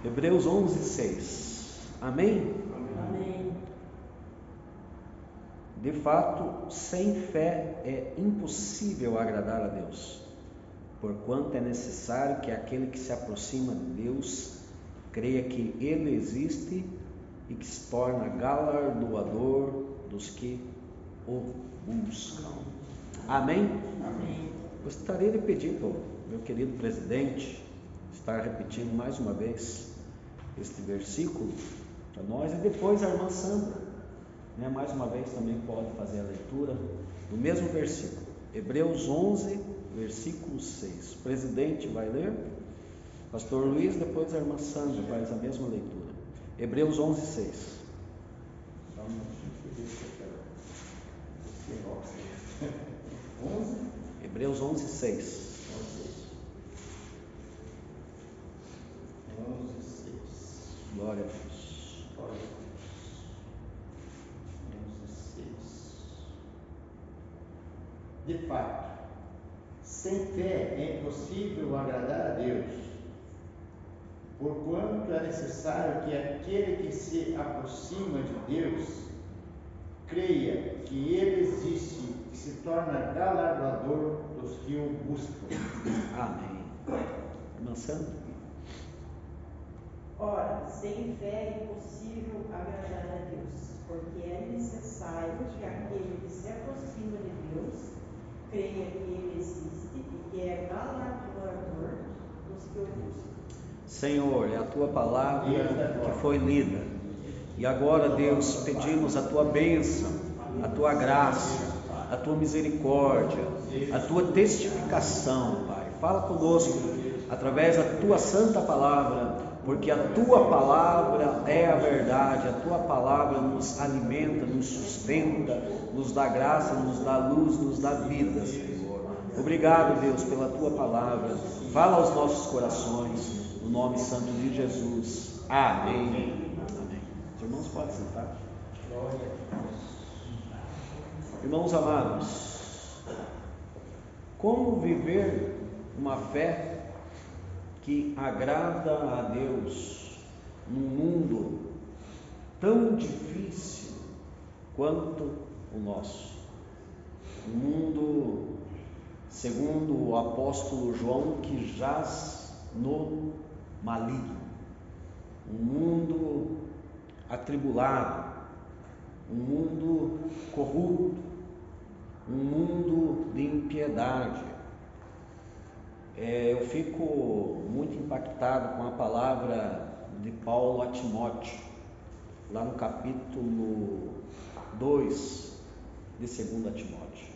Hebreus 11:6. Amém? Amém. De fato, sem fé é impossível agradar a Deus, porquanto é necessário que aquele que se aproxima de Deus creia que Ele existe e que se torna galardoador dos que o buscam. Amém? Amém. Gostaria de pedir para o meu querido presidente estar repetindo mais uma vez este versículo para nós, e depois a irmã Sandra, mais uma vez também pode fazer a leitura do mesmo versículo, Hebreus 11, versículo 6. O presidente vai ler, pastor Luiz, depois a irmã Sandra faz a mesma leitura. Hebreus 11, 6. Hebreus 11, 6. 11:6. Glória a Deus. 11:6. De fato, sem fé é impossível agradar a Deus, porquanto é necessário que aquele que se aproxima de Deus creia que Ele existe e se torna galardoador dos que o buscam. Amém. Irmã Sandra? Ora, sem fé é impossível agradar a Deus, porque é necessário que aquele que se aproxima de Deus creia que Ele existe e que é galardoador dos que o buscam. Senhor, é a tua palavra que foi lida, e agora, Deus, pedimos a tua bênção, a tua graça, a tua misericórdia, a tua testificação, Pai. Fala conosco através da tua santa palavra, porque a tua palavra é a verdade, a tua palavra nos alimenta, nos sustenta, nos dá graça, nos dá luz, nos dá vida, Senhor. Obrigado, Deus, pela tua palavra. Fala aos nossos corações, no nome santo de Jesus. Amém. Amém. Os irmãos podem sentar. Irmãos amados, como viver uma fé que agrada a Deus num mundo tão difícil quanto o nosso? Um mundo, segundo o apóstolo João, que jaz no maligno, um mundo atribulado, um mundo corrupto, um mundo de impiedade. Eu fico muito impactado com a palavra de Paulo a Timóteo, lá no capítulo 2 de 2 Timóteo.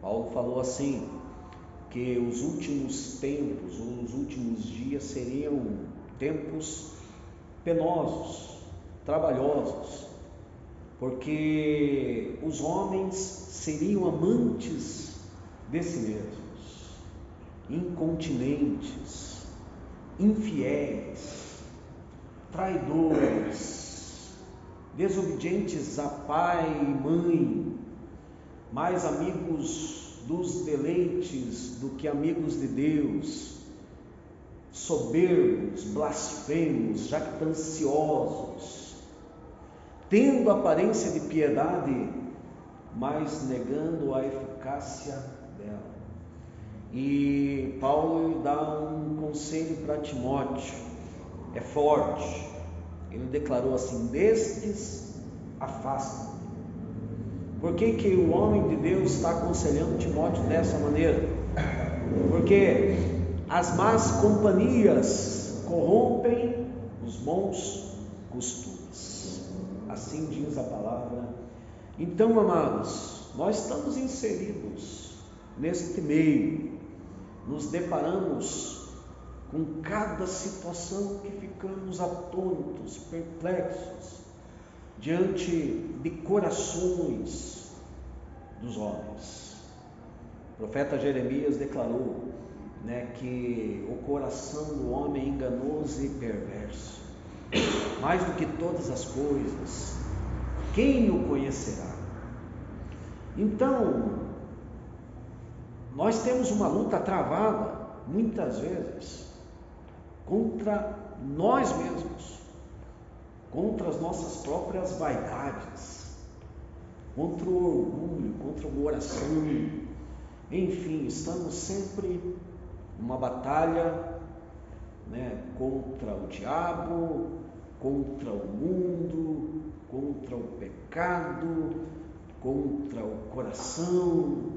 Paulo falou assim, que os últimos tempos, ou os últimos dias seriam tempos penosos, trabalhosos, porque os homens seriam amantes de si mesmos, incontinentes, infiéis, traidores, desobedientes a pai e mãe, mais amigos dos deleites do que amigos de Deus, soberbos, blasfemos, jactanciosos, tendo aparência de piedade, mas negando a eficácia dela. E Paulo dá um conselho para Timóteo, é forte. Ele declarou assim: destes afasta-te. Por que o homem de Deus está aconselhando Timóteo dessa maneira? Porque as más companhias corrompem os bons costumes, assim diz a palavra. Então, amados, nós estamos inseridos neste meio, nos deparamos com cada situação que ficamos atônitos, perplexos, diante de corações dos homens. O profeta Jeremias declarou, que o coração do homem é enganoso e perverso, mais do que todas as coisas, quem o conhecerá? Então, nós temos uma luta travada, muitas vezes, contra nós mesmos, contra as nossas próprias vaidades, contra o orgulho, contra o coração. Enfim, estamos sempre numa batalha, contra o diabo, contra o mundo, contra o pecado, contra o coração,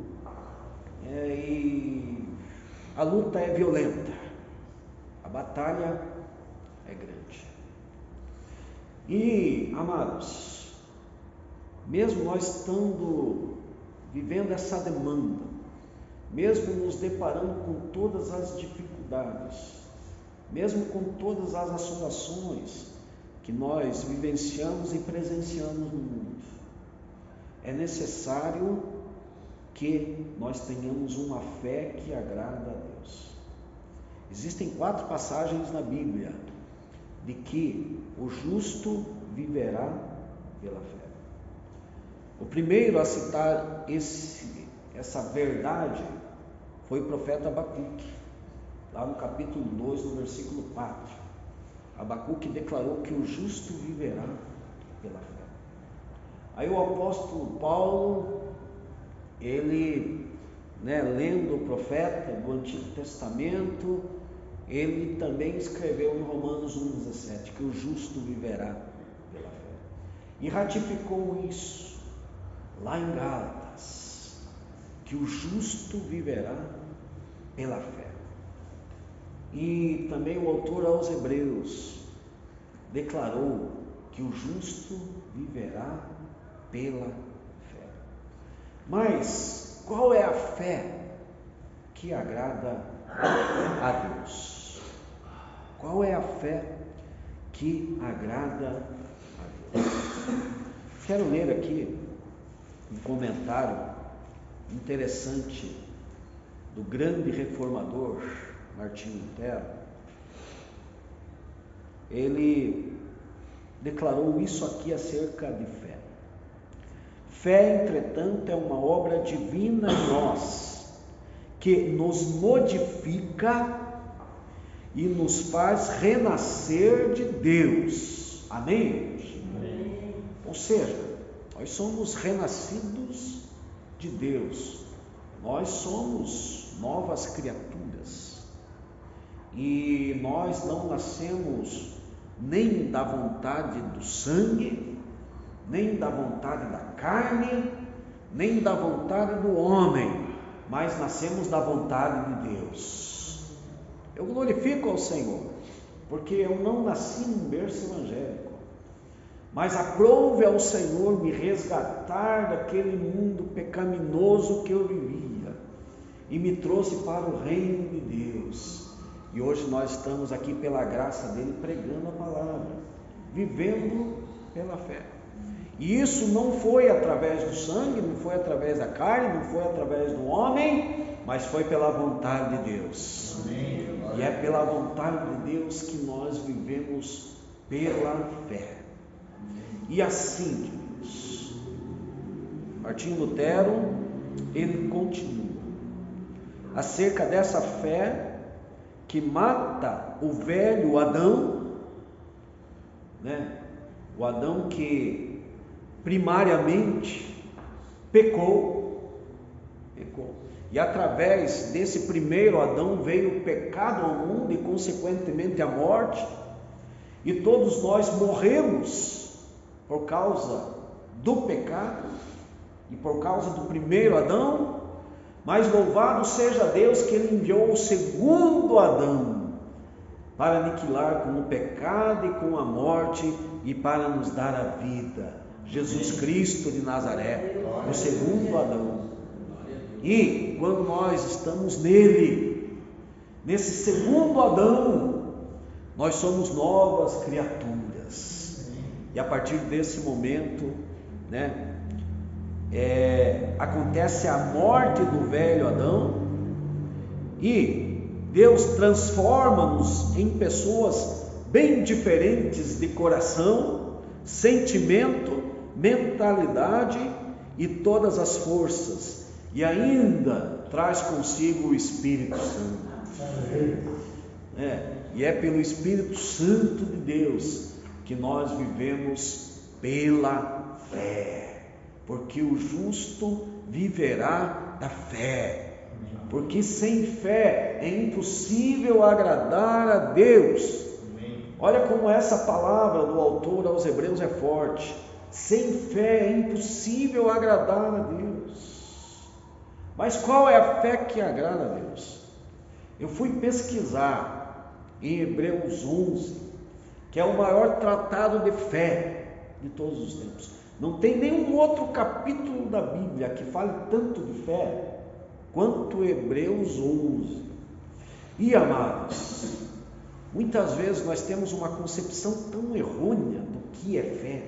e a luta é violenta, a batalha é grande. E, amados, mesmo nós estando vivendo essa demanda, mesmo nos deparando com todas as dificuldades, mesmo com todas as assolações que nós vivenciamos e presenciamos no mundo, é necessário que nós tenhamos uma fé que agrada a Deus. Existem 4 passagens na Bíblia de que o justo viverá pela fé. O primeiro a citar essa verdade foi o profeta Abacuque, lá no capítulo 2, no versículo 4. Abacuque declarou que o justo viverá pela fé. Aí o apóstolo Paulo, ele, lendo o profeta do Antigo Testamento, ele também escreveu em Romanos 1,17 que o justo viverá pela fé. E ratificou isso lá em Gálatas, que o justo viverá pela fé. E também o autor aos Hebreus declarou que o justo viverá pela fé. Mas qual é a fé que agrada a Deus? Qual é a fé que agrada a Deus? Quero ler aqui um comentário interessante do grande reformador Martinho Lutero. Ele declarou isso aqui acerca de fé. Fé, entretanto, é uma obra divina em nós, que nos modifica e nos faz renascer de Deus. Amém? Amém. Ou seja, nós somos renascidos de Deus, nós somos novas criaturas, e nós não nascemos nem da vontade do sangue, nem da vontade da carne, nem da vontade do homem, mas nascemos da vontade de Deus. Eu glorifico ao Senhor, porque eu não nasci num berço evangélico, mas aprove ao Senhor me resgatar daquele mundo pecaminoso que eu vivia e me trouxe para o reino de Deus. E hoje nós estamos aqui pela graça dele pregando a palavra, vivendo pela fé. E isso não foi através do sangue, não foi através da carne, não foi através do homem, mas foi pela vontade de Deus. Amém. E é pela vontade de Deus que nós vivemos pela fé. E assim, Deus, Martinho Lutero, ele continua acerca dessa fé que mata o velho Adão, o Adão que primariamente pecou, e através desse primeiro Adão veio o pecado ao mundo e consequentemente a morte, e todos nós morremos por causa do pecado e por causa do primeiro Adão. Mas louvado seja Deus que ele enviou o segundo Adão para aniquilar com o pecado e com a morte e para nos dar a vida, Jesus Cristo de Nazaré, o segundo Adão. E quando nós estamos nele, nesse segundo Adão, nós somos novas criaturas. E a partir desse momento, acontece a morte do velho Adão e Deus transforma-nos em pessoas bem diferentes de coração, sentimento, mentalidade e todas as forças, e ainda traz consigo o Espírito Santo. E é pelo Espírito Santo de Deus que nós vivemos pela fé, porque o justo viverá da fé, porque sem fé é impossível agradar a Deus. Olha como essa palavra do autor aos Hebreus é forte: sem fé é impossível agradar a Deus. Mas qual é a fé que agrada a Deus? Eu fui pesquisar em Hebreus 11, que é o maior tratado de fé de todos os tempos. Não tem nenhum outro capítulo da Bíblia que fale tanto de fé quanto Hebreus 11. E amados, muitas vezes nós temos uma concepção tão errônea do que é fé.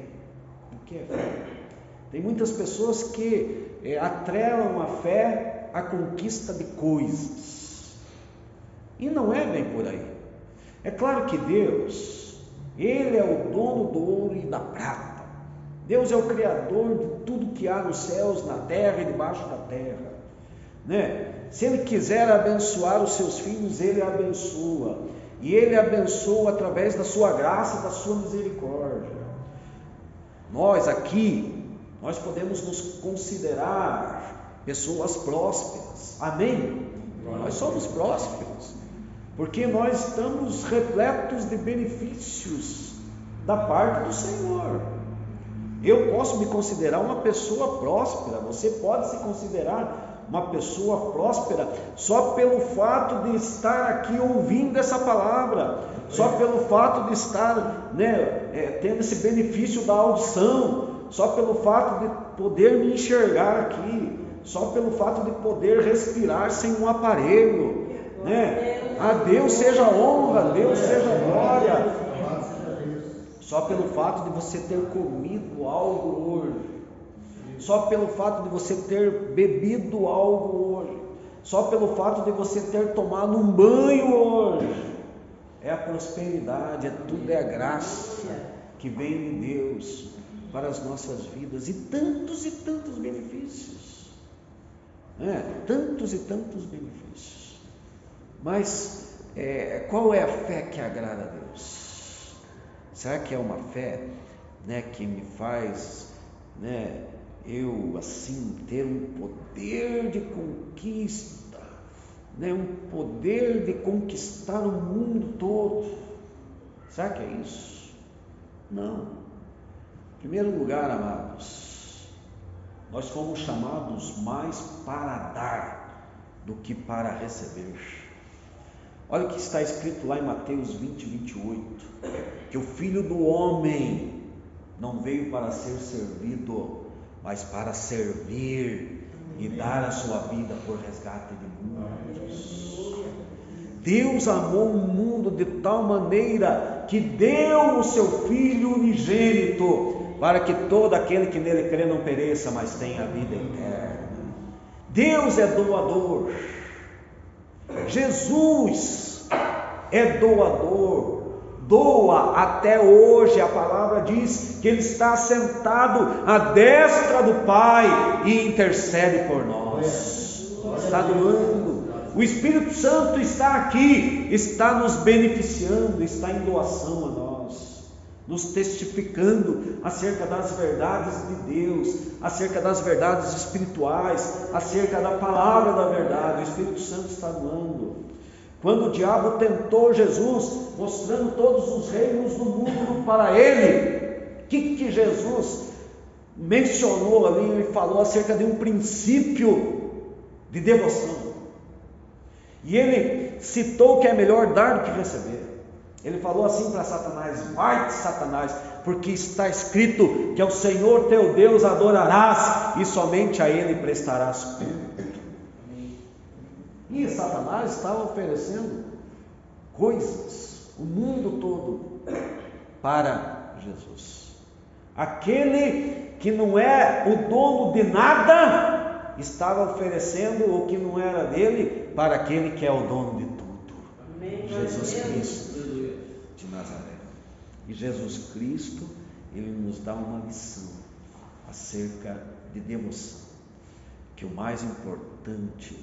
O que é fé? Tem muitas pessoas que atrelam a fé à conquista de coisas, e não é bem por aí. É claro que Deus, Ele é o dono do ouro e da prata. Deus é o Criador de tudo que há nos céus, na terra e debaixo da terra, Se Ele quiser abençoar os seus filhos, Ele abençoa, e Ele abençoa através da sua graça e da sua misericórdia. Nós aqui, nós podemos nos considerar pessoas prósperas, amém? Nós somos prósperos, porque nós estamos repletos de benefícios da parte do Senhor. Eu posso me considerar uma pessoa próspera, você pode se considerar uma pessoa próspera só pelo fato de estar aqui ouvindo essa palavra, só pelo fato de estar tendo esse benefício da audição, só pelo fato de poder me enxergar aqui, só pelo fato de poder respirar sem um aparelho, A Deus seja honra, a Deus seja glória. Só pelo fato de você ter comido algo hoje, só pelo fato de você ter bebido algo hoje, só pelo fato de você ter tomado um banho hoje, é a prosperidade, tudo é a graça que vem de Deus para as nossas vidas, e tantos benefícios, tantos e tantos benefícios. Mas qual é a fé que agrada a Deus? Será que é uma fé que me faz eu assim ter um poder de conquista, um poder de conquistar o mundo todo? Será que é isso? Não. Em primeiro lugar, amados, nós fomos chamados mais para dar do que para receber. Olha o que está escrito lá em Mateus 20, 28, que o Filho do Homem não veio para ser servido, mas para servir e dar a sua vida por resgate de muitos. Deus amou o mundo de tal maneira que deu o seu Filho unigênito, para que todo aquele que nele crê não pereça, mas tenha a vida eterna. Deus é doador. Jesus é doador, doa até hoje. A palavra diz que Ele está sentado à destra do Pai e intercede por nós, está doando. O Espírito Santo está aqui, está nos beneficiando, está em doação a nós, nos testificando acerca das verdades de Deus, acerca das verdades espirituais, acerca da palavra da verdade. O Espírito Santo está doando. Quando o diabo tentou Jesus, mostrando todos os reinos do mundo para ele, o que Jesus mencionou ali? Ele falou acerca de um princípio de devoção, e ele citou que é melhor dar do que receber. Ele falou assim para Satanás: vai-te, Satanás, porque está escrito que ao Senhor teu Deus adorarás e somente a Ele prestarás culto. E Satanás estava oferecendo coisas, o mundo todo, para Jesus. Aquele que não é o dono de nada estava oferecendo o que não era dele para aquele que é o dono de tudo, Jesus Cristo de Nazaré. E Jesus Cristo, Ele nos dá uma lição acerca de devoção, que o mais importante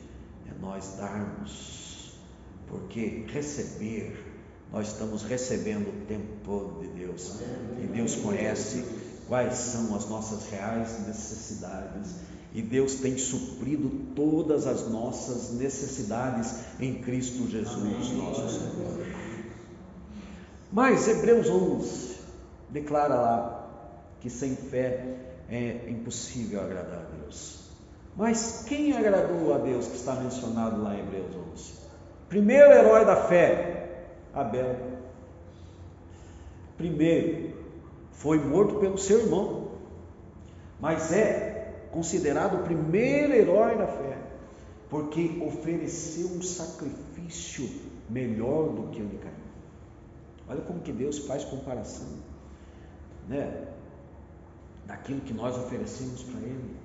é nós darmos porque receber, nós estamos recebendo o tempo todo de Deus, e Deus conhece quais são as nossas reais necessidades, e Deus tem suprido todas as nossas necessidades em Cristo Jesus, nosso Senhor. Mas Hebreus 11 declara lá que sem fé é impossível agradar a Deus. Mas quem agradou a Deus que está mencionado lá em Hebreus 11? Primeiro herói da fé, Abel. Primeiro, foi morto pelo seu irmão, mas é considerado o primeiro herói da fé, porque ofereceu um sacrifício melhor do que o de Caim. Olha como que Deus faz comparação, né, daquilo que nós oferecemos para Ele.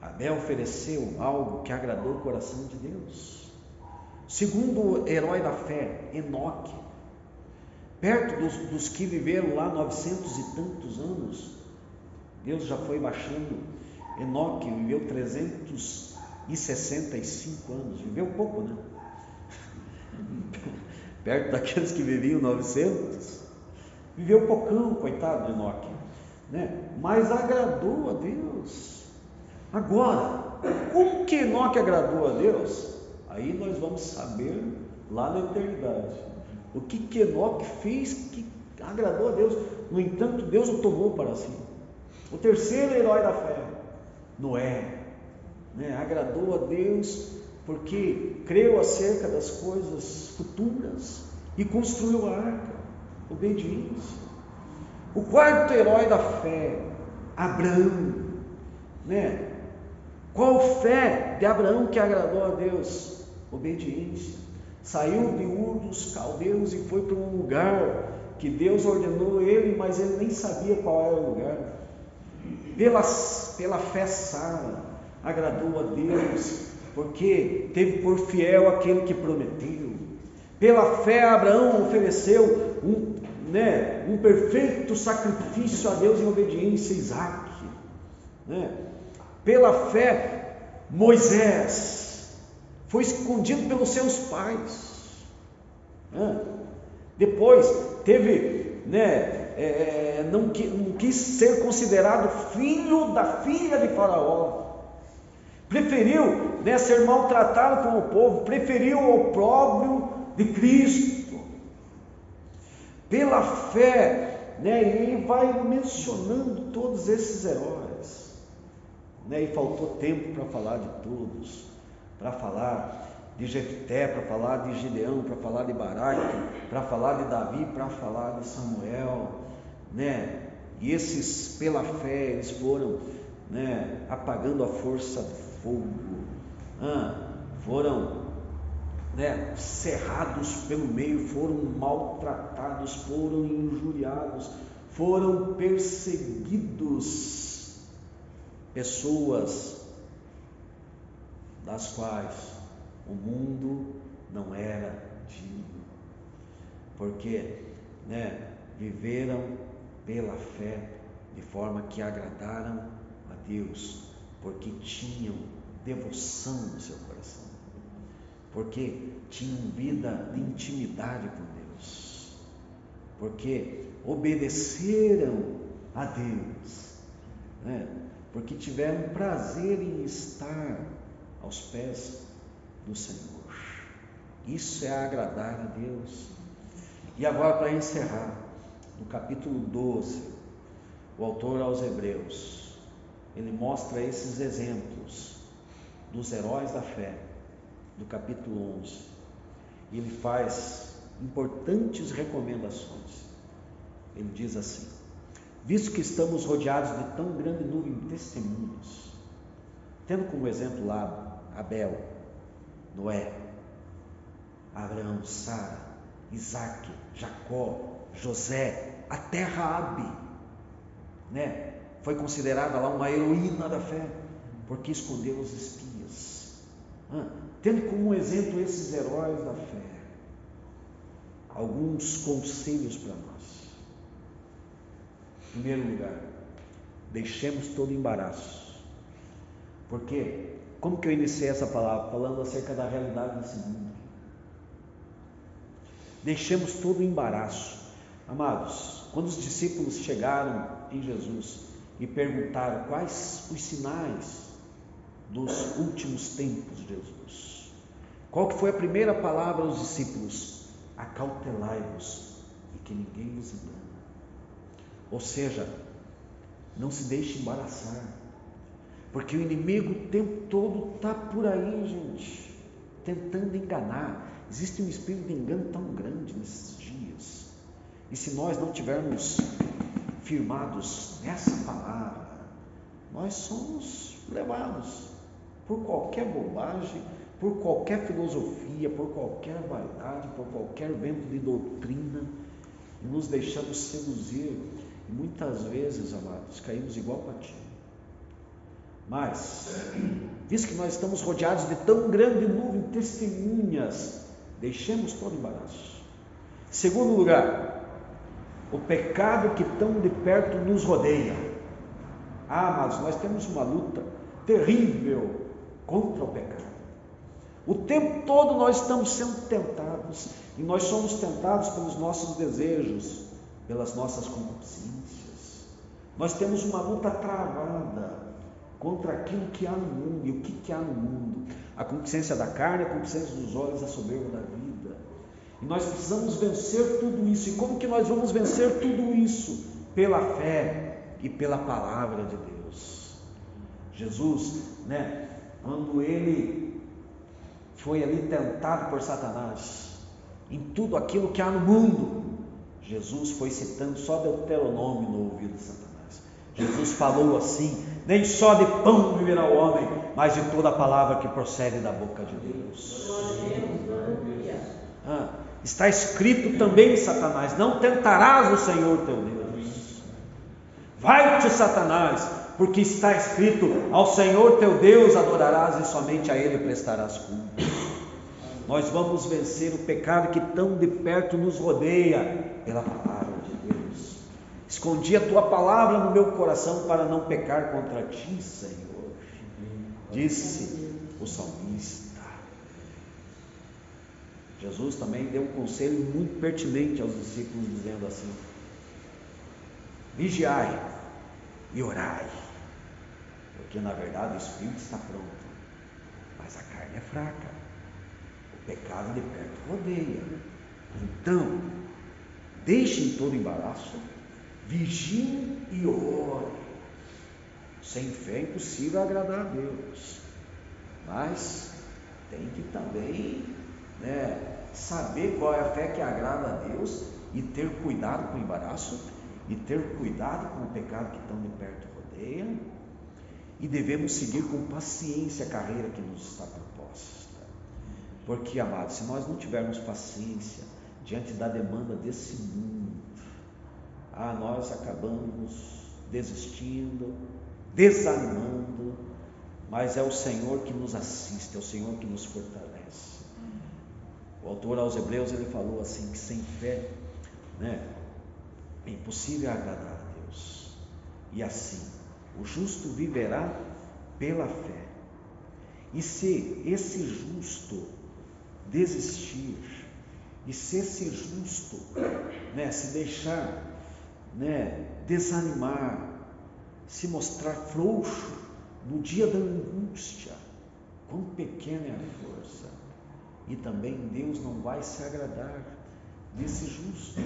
Abel ofereceu algo que agradou o coração de Deus. Segundo herói da fé, Enoque, perto dos que viveram lá 900 e tantos anos, Deus já foi baixando. Enoque viveu 365 anos, viveu pouco, né? Perto daqueles que viviam 900, viveu poucão, coitado de Enoque, né? Mas agradou a Deus. Agora, como que Enoque agradou a Deus? Aí nós vamos saber lá na eternidade o que Enoque fez que agradou a Deus. No entanto, Deus o tomou para si. O terceiro herói da fé, Noé, né? Agradou a Deus porque creu acerca das coisas futuras e construiu a arca, obediência. O quarto herói da fé, Abraão, né? Qual fé de Abraão que agradou a Deus? Obediência. Saiu de Ur dos Caldeus e foi para um lugar que Deus ordenou ele, mas ele nem sabia qual era o lugar. Pela fé, Sara agradou a Deus, porque teve por fiel aquele que prometeu. Pela fé, Abraão ofereceu um perfeito sacrifício a Deus em obediência, Isaque, né? Pela fé, Moisés foi escondido pelos seus pais, né? Depois teve, não quis ser considerado filho da filha de Faraó, preferiu, ser maltratado com o povo, preferiu o opróbrio de Cristo. Pela fé, ele vai mencionando todos esses heróis, e faltou tempo para falar de todos, para falar de Jefté, para falar de Gideão, para falar de Baraque, para falar de Davi, para falar de Samuel, e esses, pela fé, eles foram, apagando a força do fogo, foram, cerrados pelo meio, foram maltratados, foram injuriados, foram perseguidos, pessoas das quais o mundo não era digno, porque viveram pela fé de forma que agradaram a Deus, porque tinham devoção no seu coração, porque tinham vida de intimidade com Deus, porque obedeceram a Deus, porque tiveram prazer em estar aos pés do Senhor. Isso é agradar a Deus. E agora, para encerrar, no capítulo 12, o autor aos Hebreus, ele mostra esses exemplos dos heróis da fé, do capítulo 11, e ele faz importantes recomendações. Ele diz assim: visto que estamos rodeados de tão grande nuvem de testemunhos, tendo como exemplo lá Abel, Noé, Abraão, Sara, Isaque, Jacó, José, até Raabe, foi considerada lá uma heroína da fé, porque escondeu os espias. Tendo como exemplo esses heróis da fé, alguns conselhos para nós. Em primeiro lugar, deixemos todo embaraço, porque como que eu iniciei essa palavra? Falando acerca da realidade desse mundo. Deixemos todo o embaraço. Amados, quando os discípulos chegaram em Jesus e perguntaram quais os sinais dos últimos tempos de Jesus, qual que foi a primeira palavra aos discípulos? Acautelai-vos e que ninguém vos engane. Ou seja, não se deixe embaraçar, porque o inimigo o tempo todo está por aí, gente, tentando enganar. Existe um espírito de engano tão grande nesses dias, e se nós não tivermos firmados nessa palavra, nós somos levados por qualquer bobagem, por qualquer filosofia, por qualquer vaidade, por qualquer vento de doutrina, e nos deixamos seduzir, e muitas vezes, amados, caímos igual patinho. Mas, visto que nós estamos rodeados de tão grande nuvem de testemunhas, deixemos todo embaraço. Segundo lugar, o pecado que tão de perto nos rodeia. Mas nós temos uma luta terrível contra o pecado. O tempo todo nós estamos sendo tentados, e nós somos tentados pelos nossos desejos, pelas nossas concupiscências. Nós temos uma luta travada contra aquilo que há no mundo. E o que há no mundo? A concupiscência da carne, a concupiscência dos olhos, a soberba da vida. E nós precisamos vencer tudo isso. E como que nós vamos vencer tudo isso? Pela fé e pela palavra de Deus. Jesus, quando ele foi ali tentado por Satanás, em tudo aquilo que há no mundo, Jesus foi citando só Deuteronômio no ouvido de Satanás. Jesus falou assim: nem só de pão viverá o homem, mas de toda a palavra que procede da boca de Deus. Está escrito também, Satanás: não tentarás o Senhor teu Deus. Vai-te, Satanás, porque está escrito: ao Senhor teu Deus adorarás e somente a Ele prestarás culto. Nós vamos vencer o pecado que tão de perto nos rodeia pela palavra de Deus. Escondi a tua palavra no meu coração para não pecar contra ti, Senhor, disse o salmista. Jesus também deu um conselho muito pertinente aos discípulos, dizendo assim: vigiai e orai, porque na verdade o espírito está pronto, mas a carne é fraca. O pecado de perto rodeia. Então, deixem todo embaraço, vigiem e orem. Sem fé é impossível agradar a Deus, mas tem que também saber qual é a fé que agrada a Deus, e ter cuidado com o embaraço, e ter cuidado com o pecado que tão de perto rodeia, e devemos seguir com paciência a carreira que nos está proposta. Porque, amados, se nós não tivermos paciência diante da demanda desse mundo, nós acabamos desistindo, desanimando, mas é o Senhor que nos assiste, é o Senhor que nos fortalece. O autor aos Hebreus, ele falou assim, que sem fé é impossível agradar a Deus. E assim, o justo viverá pela fé. E se esse justo desistir, e se esse justo se deixar desanimar, se mostrar frouxo no dia da angústia, quão pequena é a força. E também Deus não vai se agradar desse justo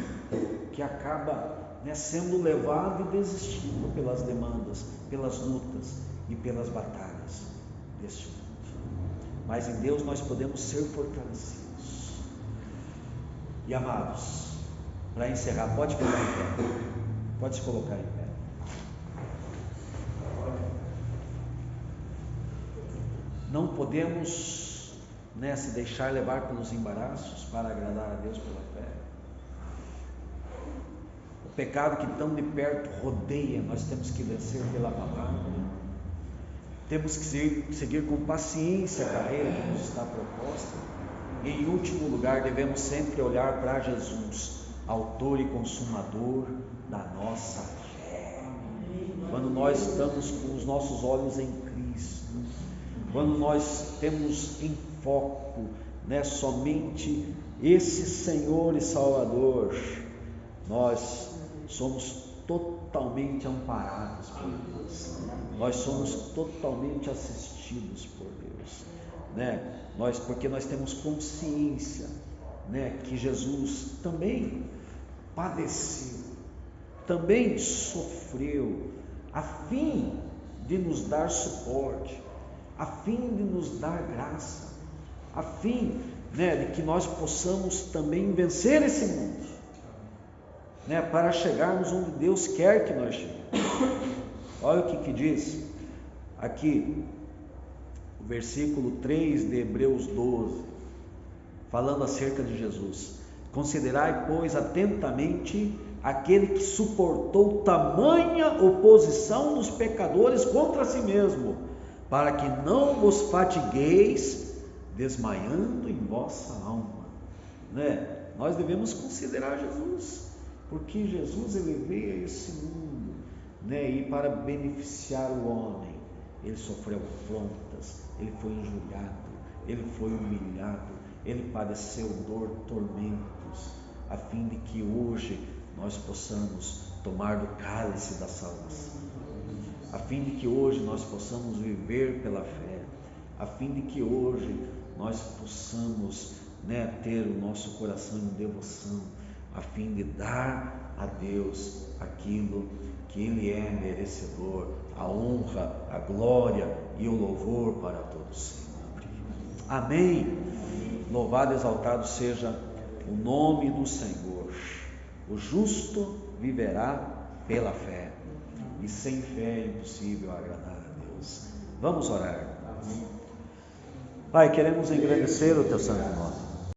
que acaba sendo levado e desistindo pelas demandas, pelas lutas e pelas batalhas deste mundo. Mas em Deus nós podemos ser fortalecidos. E amados, para encerrar, pode ficar em pé, pode se colocar em pé. Não podemos se deixar levar pelos embaraços para agradar a Deus pela fé. O pecado que tão de perto rodeia, nós temos que vencer pela palavra. Temos que seguir com paciência a carreira que nos está proposta. E em último lugar, devemos sempre olhar para Jesus, autor e consumador da nossa fé. Quando nós estamos com os nossos olhos em Cristo, quando nós temos em foco, né, somente esse Senhor e Salvador, nós somos totalmente amparados por Deus, nós somos totalmente assistidos por Deus, né? Porque nós temos consciência, né, que Jesus também padeceu, também sofreu, a fim de nos dar suporte, a fim de nos dar graça, a fim, né, de que nós possamos também vencer esse mundo, né, para chegarmos onde Deus quer que nós cheguemos. Olha o que diz aqui o versículo 3 de Hebreus 12, falando acerca de Jesus: considerai, pois, atentamente aquele que suportou tamanha oposição dos pecadores contra si mesmo, para que não vos fatigueis desmaiando em vossa alma, né? Nós devemos considerar Jesus, porque Jesus, ele veio a esse mundo, né, e para beneficiar o homem, ele sofreu afrontas, ele foi injuriado, ele foi humilhado, ele padeceu dor, tormentos, a fim de que hoje nós possamos tomar do cálice da salvação, a fim de que hoje nós possamos viver pela fé, a fim de que hoje nós possamos, né, ter o nosso coração em devoção, a fim de dar a Deus aquilo que Ele é merecedor, a honra, a glória e o louvor para todos sempre. Amém. Louvado e exaltado seja o nome do Senhor. O justo viverá pela fé, e sem fé é impossível agradar a Deus. Vamos orar. Pai, queremos engrandecer o Teu santo nome.